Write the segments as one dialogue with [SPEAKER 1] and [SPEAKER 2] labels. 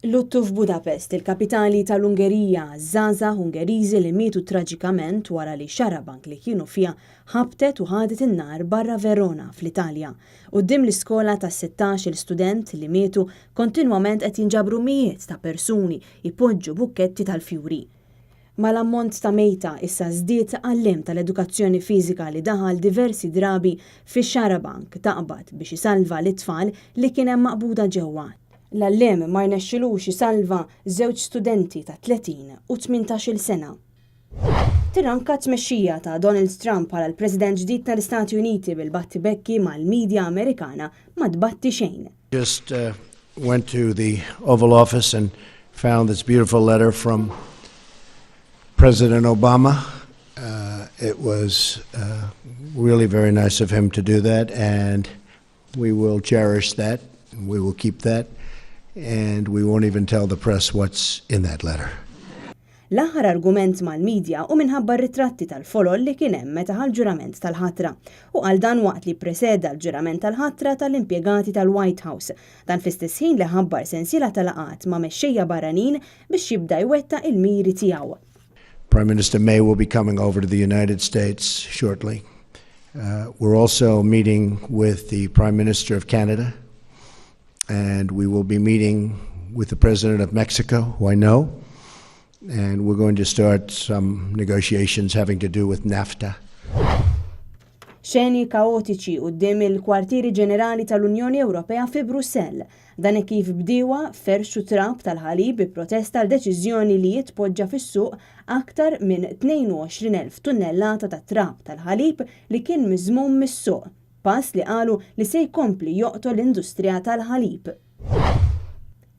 [SPEAKER 1] Luttu f'Budapest, il-kapitali tal-Ungerija, żgħażagħ Ungeriżi li mietu traġikament wara li xarabank li kienu fiha ħabtet u ħadet in-nar barra Verona fl-Italja. Quddiem l-iskola tas-16 student li mietu kontinwament qed jinġabru mijiet ta' persuni jpoġġu bukketti tal-fjuri. Mal-ammont ta' mejta issa żdied għall-lem tal-edukazzjoni fiżika li daħal diversi drabi fix-xarabank taqbad biex isalva l-itfal li kien hemm maqbuda ġewwa. L-allem ma jnexxilux isalva żewġ studenti ta' 30 u 18-il sena. Tiranka tmexxija ta' Donald Trump bħala l-President ġdid tal-Istati Uniti bil-battibekki mal-midja Amerikana ma tbatti xejn.
[SPEAKER 2] Just went to the Oval Office and found this beautiful letter from President Obama. It was really very nice of him to do that, and we will cherish that, and we will keep that, and we won't even tell the press what's in that letter.
[SPEAKER 1] L-aħħar argument mal-medja u minħabba ritratti tal-folol li kien hemm meta ħal-ġurament tal-ħatra u għal dan waqt li preseda l-ġurament tal-ħatra tal-impjegati tal-White House. Dan fl-istess ħin li ħabbar sensiela tal-laqat ma' mexxejja barranin biex jibda jwetta il-miri tiegħu.
[SPEAKER 2] Prime Minister May will be coming over to the United States shortly. We're also meeting with the Prime Minister of Canada, and we will be meeting with the President of Mexico, who I know, and we're going to start some negotiations having to do with NAFTA.
[SPEAKER 1] Xeni kaotiċi quddiem il-kwartieri ġenerali tal-Unjoni Ewropea fi Brussell. Dan kif bdiewa ferxu trab tal-ħalib bi protesta l-deċiżjoni li jitpoġġa fis-suq aktar minn 22,000 tunnellata ta' trab tal-ħalib li kien miżmum mis-suq, pass li qalu li se jkompli joqtol l-industrija tal-ħalib.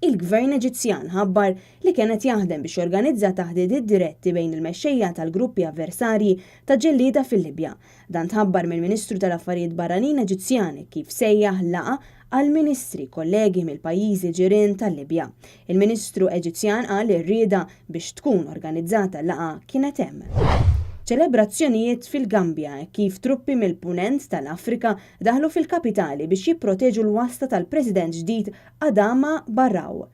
[SPEAKER 1] Il-Gvern Eġizzjan ħabbar li kienet jaħdem biex jorganizza taħdidiet diretti bejn il-mexxejja tal-gruppi avversarji ta' ġellieda fil-Libja. Dan tħabbar mill-Ministru tal-Affarijiet Barranin Eġizzjani kif sejjaħ laqa għal ministri kollegi mill-pajjiżi ġirien tal-Libja. Il-Ministru Eġizzjan qal ir-rieda biex tkun organizzata laqa kienet hemm. Ċelebrazzjonijiet fil-Gambja kif truppi mill-punent tal-Afrika daħlu fil-kapitali biex jipproteġu l-wasta tal-President ġdid Adama Barrow.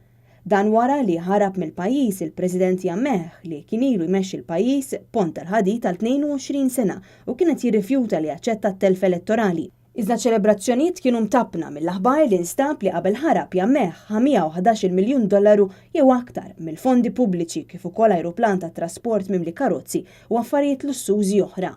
[SPEAKER 1] Dan wara li ħarab mill-pajjiż il-President Jammeh li kien ilu jmexxi l-pajjiż pont tal-ħadid tal-22 sena u kienet jirrifjuta li jaċċetta t-telf elettorali. Iżda ċelebrazzjonijiet kienu mtabna mill-aħbar li nstab li qabel ħarab Jammeh $111 miljun jew aktar mill-fondi pubbliċi kif ukoll ajruplan tat trasport mimli karozzi u affarijiet lussużi oħra.